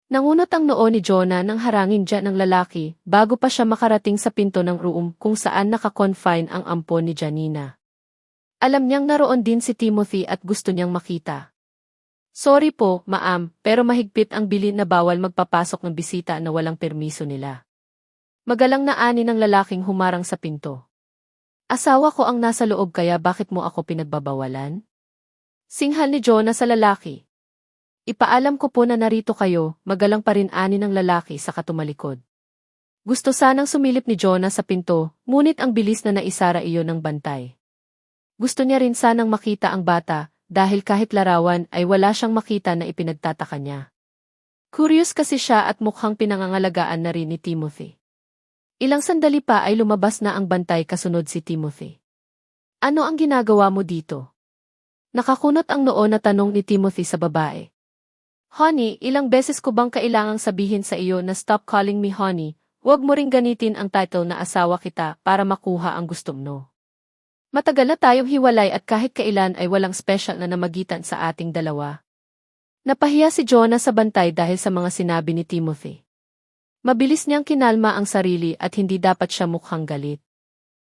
Nangunot ang noo ni Jonah nang harangin dyan ng lalaki bago pa siya makarating sa pinto ng room kung saan nakakonfine ang ampon ni Janina. Alam niyang naroon din si Timothy at gusto niyang makita. Sorry po, ma'am, pero mahigpit ang bilin na bawal magpapasok ng bisita na walang permiso nila. Magalang na ani ng lalaking humarang sa pinto. Asawa ko ang nasa loob kaya bakit mo ako pinagbabawalan? Singhal ni Jonah sa lalaki. Ipaalam ko po na narito kayo, magalang pa rin ani ng lalaki sa katumalikod. Gusto sanang sumilip ni Jonah sa pinto, ngunit ang bilis na naisara iyon ng bantay. Gusto niya rin sanang makita ang bata, dahil kahit larawan ay wala siyang makita na ipinagtataka niya. Curious kasi siya at mukhang pinangangalagaan na rin ni Timothy. Ilang sandali pa ay lumabas na ang bantay kasunod si Timothy. Ano ang ginagawa mo dito? Nakakunot ang noo na tanong ni Timothy sa babae. Honey, ilang beses ko bang kailangang sabihin sa iyo na stop calling me honey, huwag mo ring ganitin ang title na asawa kita para makuha ang gusto mo. Matagal na tayong hiwalay at kahit kailan ay walang special na namagitan sa ating dalawa. Napahiya si Jonah sa bantay dahil sa mga sinabi ni Timothy. Mabilis niyang kinalma ang sarili at hindi dapat siya mukhang galit.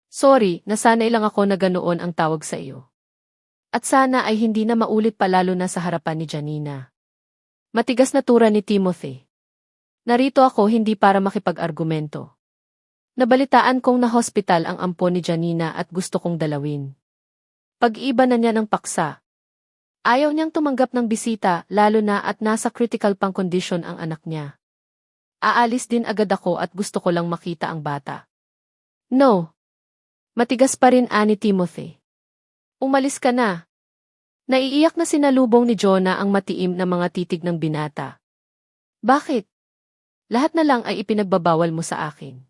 Sorry, nasanay lang ako na ganoon ang tawag sa iyo. At sana ay hindi na maulit pa lalo na sa harapan ni Janina. Matigas na tura ni Timothy. Narito ako hindi para makipag-argumento. Nabalitaan kong na-hospital ang ampon ni Janina at gusto kong dalawin. Pag-iba na niya ng paksa. Ayaw niyang tumanggap ng bisita lalo na at nasa critical pang kondisyon ang anak niya. Aalis din agad ako at gusto ko lang makita ang bata. No. Matigas pa rin ani Timothy. Umalis ka na. Naiiyak na sinalubong ni Jonah ang matiim na mga titig ng binata. Bakit? Lahat na lang ay ipinagbabawal mo sa akin.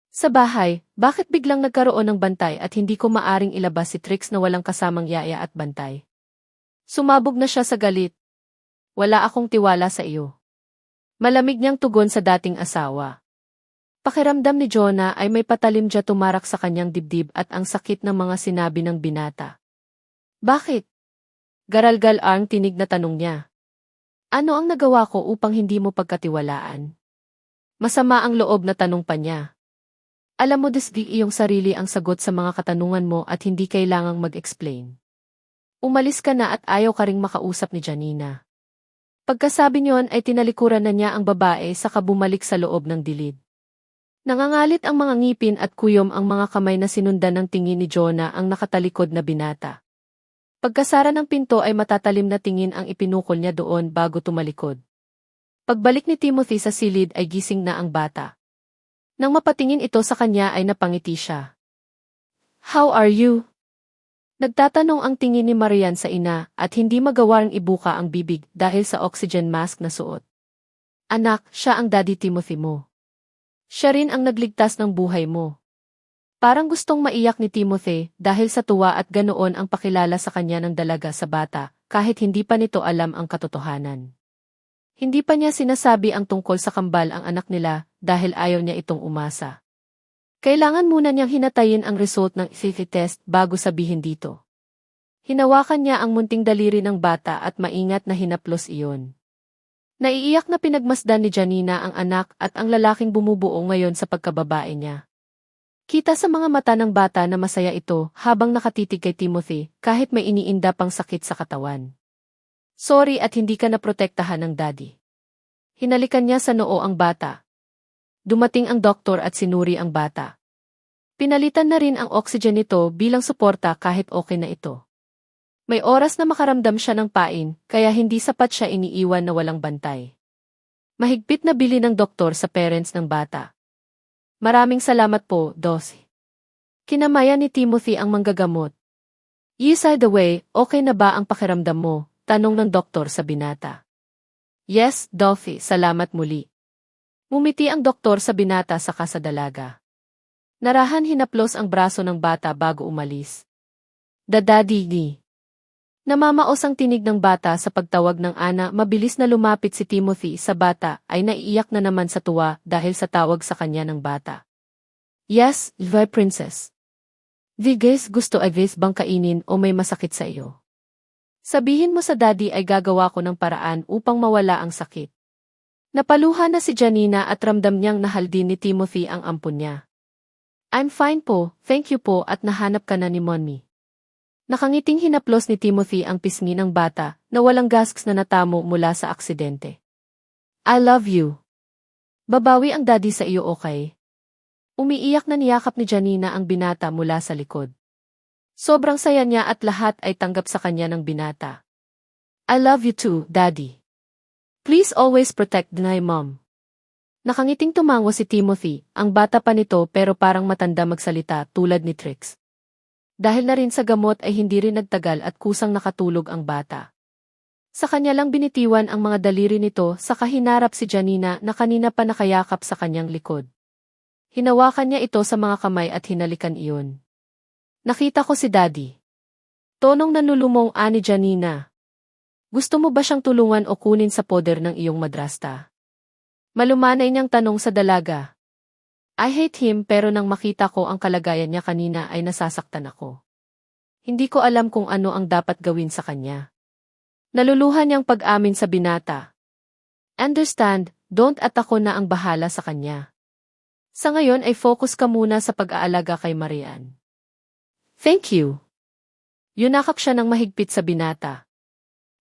Sa bahay, bakit biglang nagkaroon ng bantay at hindi ko maaring ilabas si Trix na walang kasamang yaya at bantay? Sumabog na siya sa galit. Wala akong tiwala sa iyo. Malamig niyang tugon sa dating asawa. Pakiramdam ni Jonah ay may patalim dya tumarak sa kanyang dibdib at ang sakit ng mga sinabi ng binata. Bakit? Garalgal ang tinig na tanong niya. Ano ang nagawa ko upang hindi mo pagkatiwalaan? Masama ang loob na tanong pa niya. Alam mo disdi iyong sarili ang sagot sa mga katanungan mo at hindi kailangang mag-explain. Umalis ka na at ayaw ka ring makausap ni Janina. Pagkasabi niyon ay tinalikuran na niya ang babae saka bumalik sa loob ng dilid. Nangangalit ang mga ngipin at kuyom ang mga kamay na sinundan ng tingin ni Jonah ang nakatalikod na binata. Pagkasara ng pinto ay matatalim na tingin ang ipinukol niya doon bago tumalikod. Pagbalik ni Timothy sa silid ay gising na ang bata. Nang mapatingin ito sa kanya ay napangiti siya. How are you? Nagtatanong ang tingin ni Marian sa ina at hindi magawang ibuka ang bibig dahil sa oxygen mask na suot. Anak, siya ang Daddy Timothy mo. Siya rin ang nagligtas ng buhay mo. Parang gustong maiyak ni Timothy dahil sa tuwa at ganoon ang pakilala sa kanya ng dalaga sa bata kahit hindi pa nito alam ang katotohanan. Hindi pa niya sinasabi ang tungkol sa kambal ang anak nila dahil ayaw niya itong umasa. Kailangan muna niyang hinatayin ang result ng CT test bago sabihin dito. Hinawakan niya ang munting daliri ng bata at maingat na hinaplos iyon. Naiiyak na pinagmasdan ni Janina ang anak at ang lalaking bumubuo ngayon sa pagkababae niya. Kita sa mga mata ng bata na masaya ito habang nakatitig kay Timothy kahit may iniinda pang sakit sa katawan. Sorry at hindi ka naprotektahan ng daddy. Hinalikan niya sa noo ang bata. Dumating ang doktor at sinuri ang bata. Pinalitan na rin ang oxygen nito bilang suporta kahit okay na ito. May oras na makaramdam siya ng pain, kaya hindi sapat siya iniiwan na walang bantay. Mahigpit na bili ng doktor sa parents ng bata. Maraming salamat po, Dos. Kinamayan ni Timothy ang manggagamot. Yes, by the way, okay na ba ang pakiramdam mo? Tanong ng doktor sa binata. Yes, Dolphy, salamat muli. Ngumiti ang doktor sa binata saka sa dalaga. Narahan hinaplos ang braso ng bata bago umalis. Daddy ni. Namamaos ang tinig ng bata sa pagtawag ng ana. Mabilis na lumapit si Timothy sa bata ay naiiyak na naman sa tuwa dahil sa tawag sa kanya ng bata. Yes, my princess. Viges gusto ay vis bang kainin o may masakit sa iyo? Sabihin mo sa daddy ay gagawa ko ng paraan upang mawala ang sakit. Napaluha na si Janina at ramdam niyang nahal din ni Timothy ang ampon niya. I'm fine po, thank you po at nahanap ka na ni Mommy. Nakangiting hinaplos ni Timothy ang pisngi ng bata na walang gasks na natamo mula sa aksidente. I love you. Babawi ang daddy sa iyo, okay? Umiiyak na niyakap ni Janina ang binata mula sa likod. Sobrang saya niya at lahat ay tanggap sa kanya ng binata. I love you too, daddy. Please always protect my mom. Nakangiting tumango si Timothy, ang bata pa nito pero parang matanda magsalita tulad ni Trix. Dahil na rin sa gamot ay hindi rin nagtagal at kusang nakatulog ang bata. Sa kanya lang binitiwan ang mga daliri nito sa kahinarap si Janina na kanina pa nakayakap sa kanyang likod. Hinawakan niya ito sa mga kamay at hinalikan iyon. Nakita ko si daddy. Tonong nanlulumong ani Janina. Gusto mo ba siyang tulungan o kunin sa poder ng iyong madrasta? Malumanay niyang tanong sa dalaga. I hate him pero nang makita ko ang kalagayan niya kanina ay nasasaktan ako. Hindi ko alam kung ano ang dapat gawin sa kanya. Naluluhan niyang pag-amin sa binata. Understand, don't at ako na ang bahala sa kanya. Sa ngayon ay focus ka muna sa pag-aalaga kay Marian. Thank you. Yunakap siya ng mahigpit sa binata.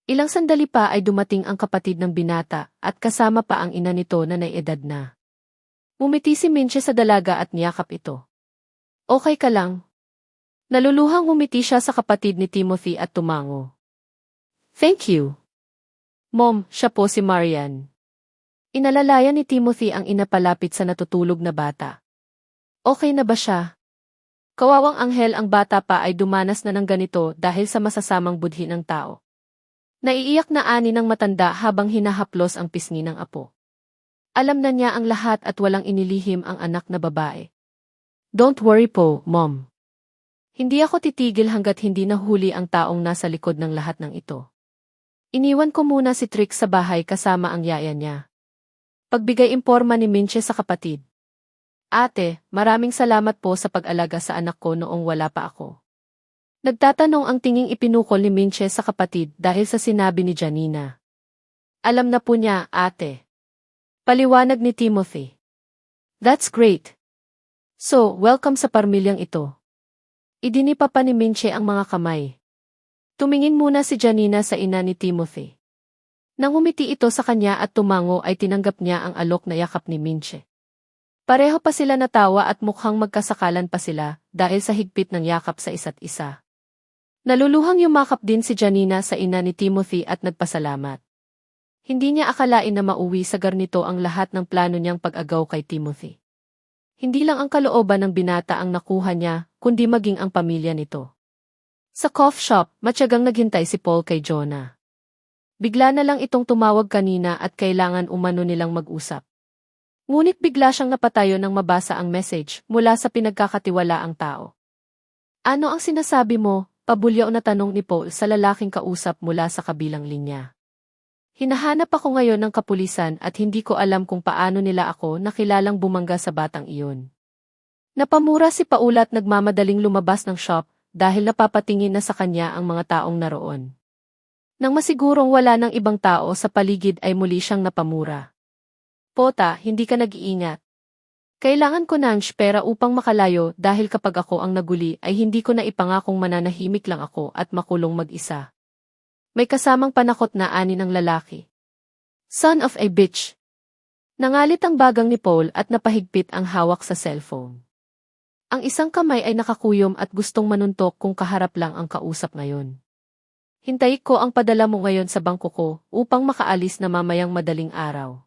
Ilang sandali pa ay dumating ang kapatid ng binata at kasama pa ang ina nito na naiedad na. Umiti si Minche sa dalaga at niyakap ito. Okay ka lang? Naluluhang umiti siya sa kapatid ni Timothy at tumango. Thank you. Mom, siya po si Marian. Inalalayan ni Timothy ang inapalapit sa natutulog na bata. Okay na ba siya? Kawawang anghel ang bata pa ay dumanas na ng ganito dahil sa masasamang budhi ng tao. Naiiyak na ani ng matanda habang hinahaplos ang pisngi ng apo. Alam na niya ang lahat at walang inilihim ang anak na babae. Don't worry po, Mom. Hindi ako titigil hanggat hindi nahuli ang taong nasa likod ng lahat ng ito. Iniwan ko muna si Trix sa bahay kasama ang yaya niya. Pagbigay imporma ni Minche sa kapatid. Ate, maraming salamat po sa pag-alaga sa anak ko noong wala pa ako. Nagtatanong ang tinging ipinukol ni Minche sa kapatid dahil sa sinabi ni Janina. Alam na po niya, ate. Paliwanag ni Timothy. That's great. So, welcome sa pamilyang ito. Idinipa pa ni Minche ang mga kamay. Tumingin muna si Janina sa ina ni Timothy. Nang umiti ito sa kanya at tumango ay tinanggap niya ang alok na yakap ni Minche. Pareho pa sila natawa at mukhang magkasakalan pa sila dahil sa higpit ng yakap sa isa't isa. Naluluhang yumakap din si Janina sa ina ni Timothy at nagpasalamat. Hindi niya akalain na mauwi sa garnito ang lahat ng plano niyang pag-agaw kay Timothy. Hindi lang ang kalooban ng binata ang nakuha niya, kundi maging ang pamilya nito. Sa coffee shop, matyagang naghintay si Paul kay Jonah. Bigla na lang itong tumawag kanina at kailangan umano nilang mag-usap. Ngunit bigla siyang napatayo nang mabasa ang message mula sa pinagkakatiwalaang tao. Ano ang sinasabi mo? Pabulyaw na tanong ni Paul sa lalaking kausap mula sa kabilang linya. Hinahanap ako ngayon ng kapulisan at hindi ko alam kung paano nila ako nakilalang bumangga sa batang iyon. Napamura si Paul at nagmamadaling lumabas ng shop dahil napapatingin na sa kanya ang mga taong naroon. Nang masigurong wala ng ibang tao sa paligid ay muli siyang napamura. Pota, hindi ka nag-iingat. Kailangan ko ng pera upang makalayo dahil kapag ako ang naguli ay hindi ko na ipangakong mananahimik lang ako at makulong mag-isa. May kasamang panakot na ani ng lalaki. Son of a bitch. Nangalit ang bagang ni Paul at napahigpit ang hawak sa cellphone. Ang isang kamay ay nakakuyom at gustong manuntok kung kaharap lang ang kausap ngayon. Hintay ko ang padala mo ngayon sa bangko ko upang makaalis na mamayang madaling araw.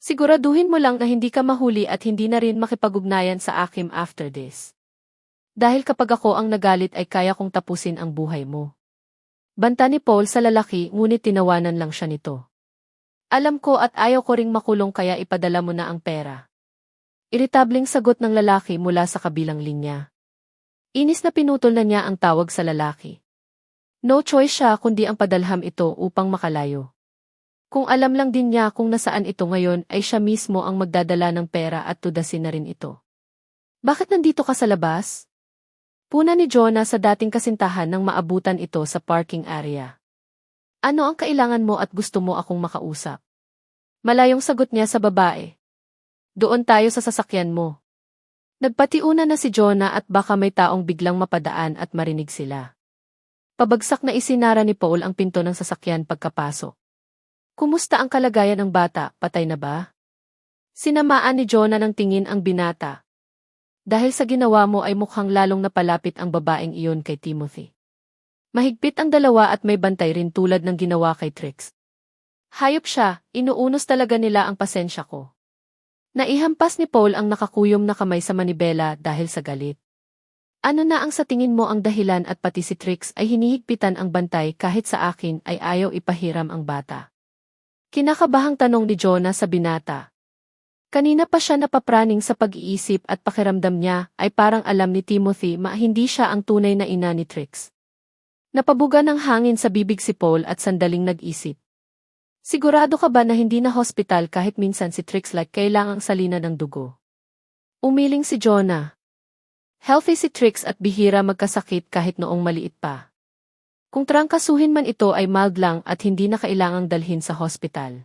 Siguraduhin mo lang na hindi ka mahuli at hindi na rin makipag-ugnayan sa akin after this. Dahil kapag ako ang nagalit ay kaya kong tapusin ang buhay mo. Banta ni Paul sa lalaki ngunit tinawanan lang siya nito. Alam ko at ayaw ko ring makulong kaya ipadala mo na ang pera. Iritabling sagot ng lalaki mula sa kabilang linya. Inis na pinutol na niya ang tawag sa lalaki. No choice siya kundi ang padalham ito upang makalayo. Kung alam lang din niya kung nasaan ito ngayon ay siya mismo ang magdadala ng pera at tudasin na rin ito. Bakit nandito ka sa labas? Puna ni Jonah sa dating kasintahan nang maabutan ito sa parking area. Ano ang kailangan mo at gusto mo akong makausap? Malayong sagot niya sa babae. Doon tayo sa sasakyan mo. Nagpatiuna na si Jonah at baka may taong biglang mapadaan at marinig sila. Pabagsak na isinara ni Paul ang pinto ng sasakyan pagkapasok. Kumusta ang kalagayan ng bata, patay na ba? Sinamaan ni Jonah ng tingin ang binata. Dahil sa ginawa mo ay mukhang lalong napalapit ang babaeng iyon kay Timothy. Mahigpit ang dalawa at may bantay rin tulad ng ginawa kay Trix. Hayop siya, inuunos talaga nila ang pasensya ko. Naihampas ni Paul ang nakakuyom na kamay sa manibela dahil sa galit. Ano na ang sa tingin mo ang dahilan at pati si Trix ay hinihigpitan ang bantay kahit sa akin ay ayaw ipahiram ang bata? Kinakabahang tanong ni Jonah sa binata. Kanina pa siya napapraning sa pag-iisip at pakiramdam niya ay parang alam ni Timothy hindi siya ang tunay na ina ni Trix. Napabuga ng hangin sa bibig si Paul at sandaling nag-isip. Sigurado ka ba na hindi na hospital kahit minsan si Trix kailangang salina ng dugo? Umiling si Jonah. Healthy si Trix at bihira magkasakit kahit noong maliit pa. Kung trangkasuhin man ito ay mild lang at hindi na kailangang dalhin sa hospital.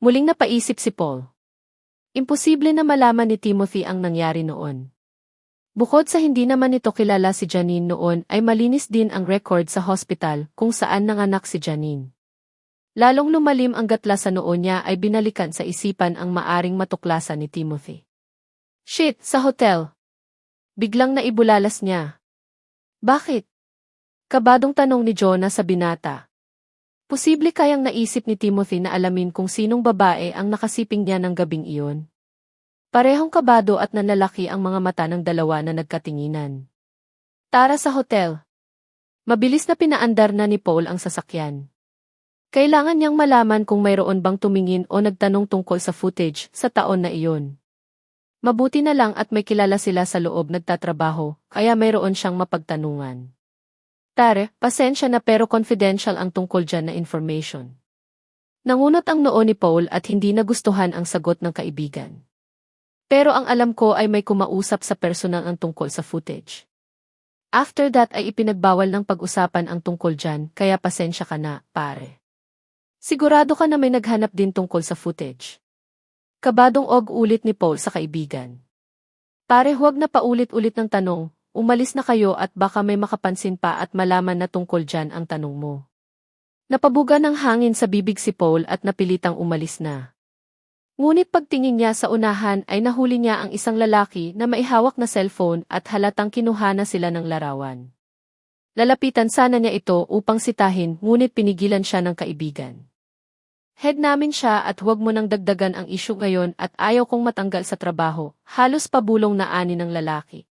Muling napaisip si Paul. Imposible na malaman ni Timothy ang nangyari noon. Bukod sa hindi naman ito kilala si Janine noon ay malinis din ang record sa hospital kung saan nanganak si Janine. Lalong lumalim ang gatla sa noo niya ay binalikan sa isipan ang maaring matuklasan ni Timothy. Shit, sa hotel. Biglang naibulalas niya. Bakit? Kabadong tanong ni Jonah sa binata. Posible kayang naisip ni Timothy na alamin kung sinong babae ang nakasiping niya ng gabing iyon. Parehong kabado at nanlalaki ang mga mata ng dalawa na nagkatinginan. Tara sa hotel. Mabilis na pinaandar na ni Paul ang sasakyan. Kailangan niyang malaman kung mayroon bang tumingin o nagtanong tungkol sa footage sa taon na iyon. Mabuti na lang at may kilala sila sa loob nagtatrabaho, kaya mayroon siyang mapagtanungan. Tare, pasensya na pero confidential ang tungkol dyan na information. Nangunot ang noo ni Paul at hindi nagustuhan ang sagot ng kaibigan. Pero ang alam ko ay may kumausap sa personal ang tungkol sa footage. After that ay ipinagbawal ng pag-usapan ang tungkol dyan, kaya pasensya ka na, pare. Sigurado ka na may naghanap din tungkol sa footage. Kabadong ulit ni Paul sa kaibigan. Pare, huwag na paulit-ulit ng tanong, umalis na kayo at baka may makapansin pa at malaman na tungkol dyan ang tanong mo. Napabuga ng hangin sa bibig si Paul at napilitang umalis na. Ngunit pagtingin niya sa unahan ay nahuli niya ang isang lalaki na maihawak na cellphone at halatang kinuha na sila ng larawan. Lalapitan sana niya ito upang sitahin ngunit pinigilan siya ng kaibigan. Head namin siya at huwag mo nang dagdagan ang isyu ngayon at ayaw kong matanggal sa trabaho, halos pabulong na ani ng lalaki.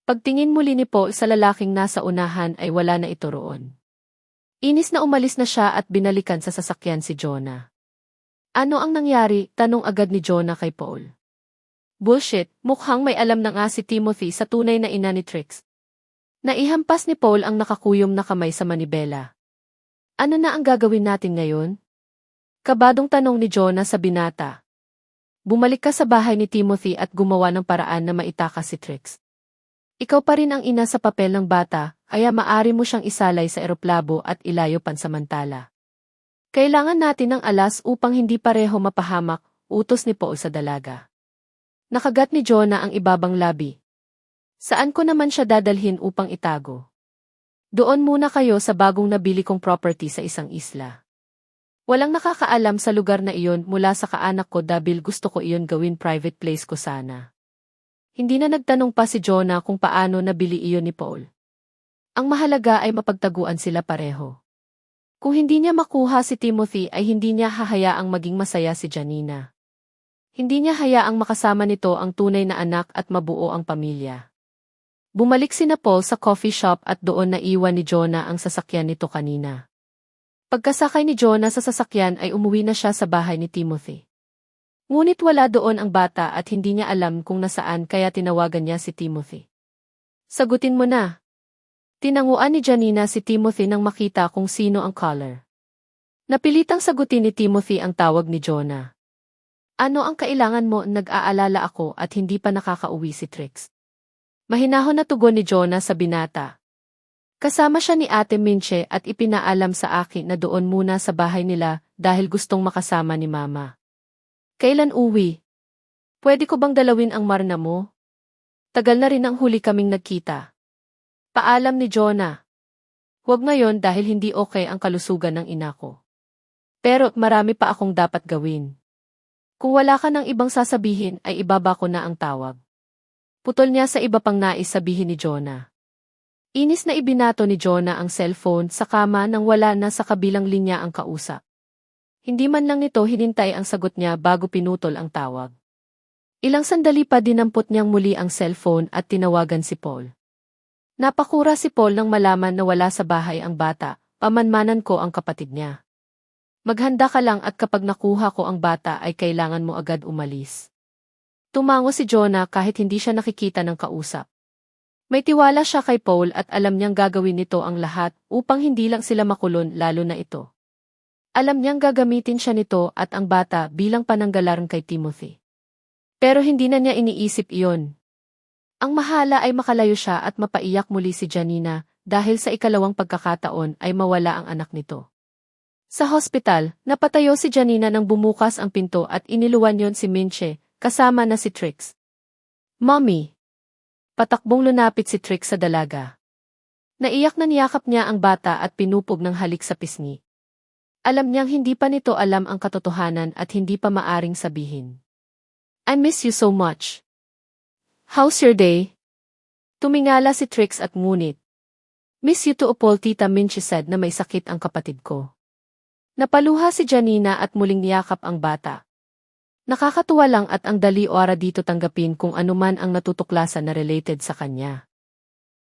Pagtingin muli ni Paul sa lalaking nasa unahan ay wala na ito roon. Inis na umalis na siya at binalikan sa sasakyan si Jonah. Ano ang nangyari? Tanong agad ni Jonah kay Paul. Bullshit, mukhang may alam na nga si Timothy sa tunay na ina ni Trix. Naihampas ni Paul ang nakakuyom na kamay sa manibela. Ano na ang gagawin natin ngayon? Kabadong tanong ni Jonah sa binata. Bumalik ka sa bahay ni Timothy at gumawa ng paraan na maitakas si Trix. Ikaw pa rin ang ina sa papel ng bata, kaya maari mo siyang isalay sa eroplano at ilayo pansamantala. Kailangan natin ng alas upang hindi pareho mapahamak, utos ni Paul sa dalaga. Nakagat ni Jonah ang ibabang labi. Saan ko naman siya dadalhin upang itago? Doon muna kayo sa bagong nabili kong property sa isang isla. Walang nakakaalam sa lugar na iyon mula sa kaanak ko dahil gusto ko iyon gawin private place ko sana. Hindi na nagtanong pa si Jonah kung paano nabili iyon ni Paul. Ang mahalaga ay mapagtaguan sila pareho. Kung hindi niya makuha si Timothy ay hindi niya hahayaang maging masaya si Janina. Hindi niya hayaang makasama nito ang tunay na anak at mabuo ang pamilya. Bumalik sina Paul sa coffee shop at doon naiwan ni Jonah ang sasakyan nito kanina. Pagkasakay ni Jonah sa sasakyan ay umuwi na siya sa bahay ni Timothy. Ngunit wala doon ang bata at hindi niya alam kung nasaan kaya tinawagan niya si Timothy. Sagutin mo na. Tinanguan ni Janina si Timothy nang makita kung sino ang caller. Napilitang sagutin ni Timothy ang tawag ni Jonah. Ano ang kailangan mo? Nag-aalala ako at hindi pa nakakauwi si Trix. Mahinahon na tugon ni Jonah sa binata. Kasama siya ni Ate Minche at ipinaalam sa akin na doon muna sa bahay nila dahil gustong makasama ni Mama. Kailan uwi? Pwede ko bang dalawin ang Marna mo? Tagal na rin ang huli kaming nagkita. Paalam ni Jonah. Huwag ngayon dahil hindi okay ang kalusugan ng ina ko. Pero marami pa akong dapat gawin. Kung wala ka ng ibang sasabihin ay ibaba ko na ang tawag. Putol niya sa iba pang nais sabihin ni Jonah. Inis na ibinato ni Jonah ang cellphone sa kama nang wala na sa kabilang linya ang kausap. Hindi man lang nito hinintay ang sagot niya bago pinutol ang tawag. Ilang sandali pa dinampot niyang muli ang cellphone at tinawagan si Paul. Napakura si Paul nang malaman na wala sa bahay ang bata, pamanmanan ko ang kapatid niya. Maghanda ka lang at kapag nakuha ko ang bata ay kailangan mo agad umalis. Tumango si Jonah kahit hindi siya nakikita ng kausap. May tiwala siya kay Paul at alam niyang gagawin nito ang lahat upang hindi lang sila makulon lalo na ito. Alam niyang gagamitin siya nito at ang bata bilang pananggalang kay Timothy. Pero hindi na niya iniisip iyon. Ang mahala ay makalayo siya at mapaiyak muli si Janina dahil sa ikalawang pagkakataon ay mawala ang anak nito. Sa hospital, napatayo si Janina nang bumukas ang pinto at iniluwan yon si Minche, kasama na si Trix. Mommy! Patakbong lunapit si Trix sa dalaga. Naiyak na niyakap niya ang bata at pinupog ng halik sa pisngi. Alam niyang hindi pa nito alam ang katotohanan at hindi pa maaring sabihin. I miss you so much. How's your day? Tumingala si Trix at ngunit. Miss you too, Paul, Tita Minche said na may sakit ang kapatid ko. Napaluha si Janina at muling niyakap ang bata. Nakakatuwa lang at ang dali ora dito tanggapin kung anuman ang natutuklasan na related sa kanya.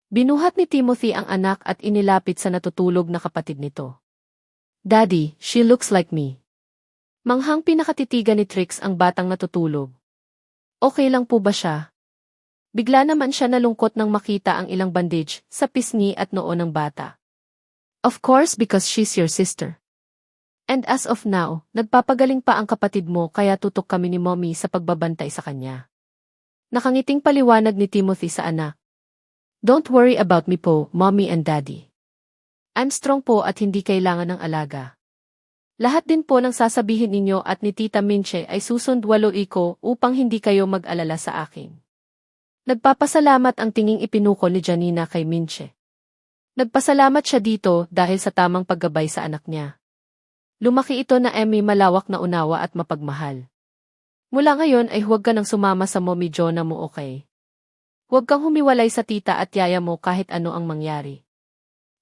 Binuhat ni Timothy ang anak at inilapit sa natutulog na kapatid nito. Daddy, she looks like me. Manghang pinakatitigan ni Trix ang batang natutulog. Okay lang po ba siya? Bigla naman siya nalungkot nang makita ang ilang bandage sa pisngi at noo ng bata. Of course because she's your sister. And as of now, nagpapagaling pa ang kapatid mo kaya tutok kami ni Mommy sa pagbabantay sa kanya. Nakangiting paliwanag ni Timothy sa anak. Don't worry about me po, Mommy and Daddy. I'm strong po at hindi kailangan ng alaga. Lahat din po ng sasabihin ninyo at ni Tita Minche ay susundwaloy ko upang hindi kayo mag-alala sa akin. Nagpapasalamat ang tinging ipinukol ni Janina kay Minche. Nagpasalamat siya dito dahil sa tamang paggabay sa anak niya. Lumaki ito na may malawak na unawa at mapagmahal. Mula ngayon ay huwag ka nang sumama sa Mommy Jonah mo, okay? Huwag kang humiwalay sa tita at yaya mo kahit ano ang mangyari.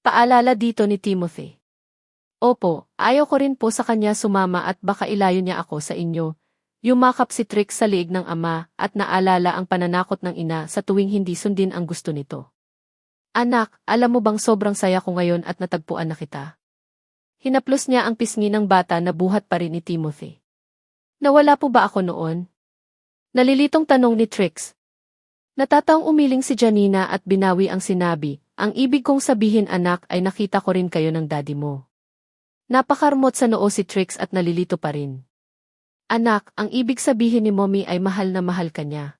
Paalala dito ni Timothy. Opo, ayaw ko rin po sa kanya sumama at baka ilayo niya ako sa inyo. Yumakap si Trix sa liig ng ama at naalala ang pananakot ng ina sa tuwing hindi sundin ang gusto nito. Anak, alam mo bang sobrang saya ko ngayon at natagpuan na kita? Hinaplos niya ang pisngi ng bata na buhat pa rin ni Timothy. Nawala po ba ako noon? Nalilitong tanong ni Trix. Natataong umiling si Janina at binawi ang sinabi, ang ibig kong sabihin anak ay nakita ko rin kayo ng daddy mo. Napakarmot sa noo si Trix at nalilito pa rin. Anak, ang ibig sabihin ni Mommy ay mahal na mahal ka niya.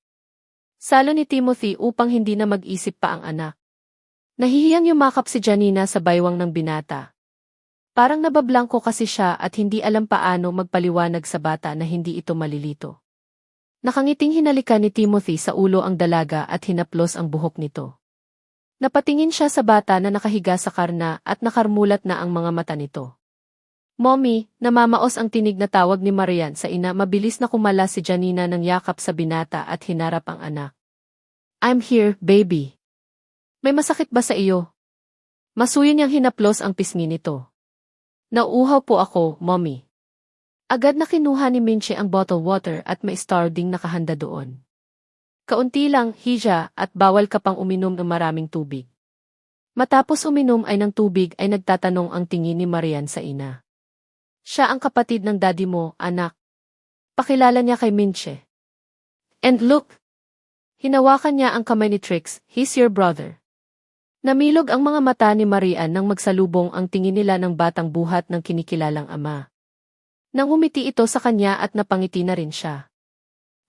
Salo ni Timothy upang hindi na mag-isip pa ang anak. Nahihiyang yumakap si Janina sa baywang ng binata. Parang nabablangko kasi siya at hindi alam paano magpaliwanag sa bata na hindi ito malilito. Nakangiting hinalikan ni Timothy sa ulo ang dalaga at hinaplos ang buhok nito. Napatingin siya sa bata na nakahiga sa karna at nakarmulat na ang mga mata nito. Mommy, namamaos ang tinig na tawag ni Marian sa ina. Mabilis na kumala si Janina ng yakap sa binata at hinarap ang anak. I'm here, baby. May masakit ba sa iyo? Masuyo niyang hinaplos ang pisngi nito. Nauuhaw po ako, Mommy. Agad na kinuha ni Minche ang bottle water at may star ding nakahanda doon. Kaunti lang, Hija, at bawal ka pang uminom ng maraming tubig. Matapos uminom ay ng tubig ay nagtatanong ang tingin ni Marian sa ina. Siya ang kapatid ng daddy mo, anak. Pakilala niya kay Minche. And look! Hinawakan niya ang kamay ni Trix, he's your brother. Namilog ang mga mata ni Marian nang magsalubong ang tingin nila ng batang buhat ng kinikilalang ama. Nang umiti ito sa kanya at napangiti na rin siya.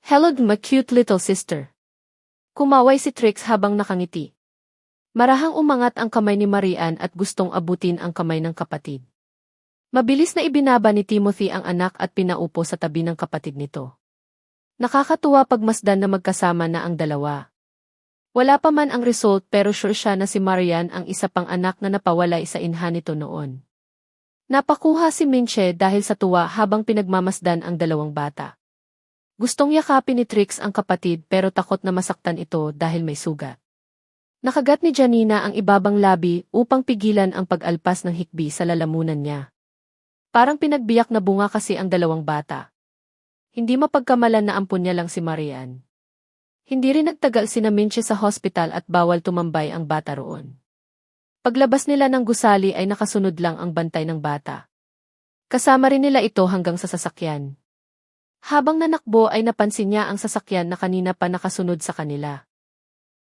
Hello, my cute little sister. Kumaway si Trix habang nakangiti. Marahang umangat ang kamay ni Marian at gustong abutin ang kamay ng kapatid. Mabilis na ibinaba ni Timothy ang anak at pinaupo sa tabi ng kapatid nito. Nakakatuwa pagmasdan na magkasama na ang dalawa. Wala pa man ang result pero sure siya na si Marian ang isa pang anak na napawalay sa inha nito noon. Napakuha si Minche dahil sa tuwa habang pinagmamasdan ang dalawang bata. Gustong yakapin ni Trix ang kapatid pero takot na masaktan ito dahil may sugat. Nakagat ni Janina ang ibabang labi upang pigilan ang pag-alpas ng hikbi sa lalamunan niya. Parang pinagbiyak na bunga kasi ang dalawang bata. Hindi mapagkamalan na ampun niya lang si Marian. Hindi rin nagtagal sina Minche sa hospital at bawal tumambay ang bata roon. Paglabas nila ng gusali ay nakasunod lang ang bantay ng bata. Kasama rin nila ito hanggang sa sasakyan. Habang nanakbo ay napansin niya ang sasakyan na kanina pa nakasunod sa kanila.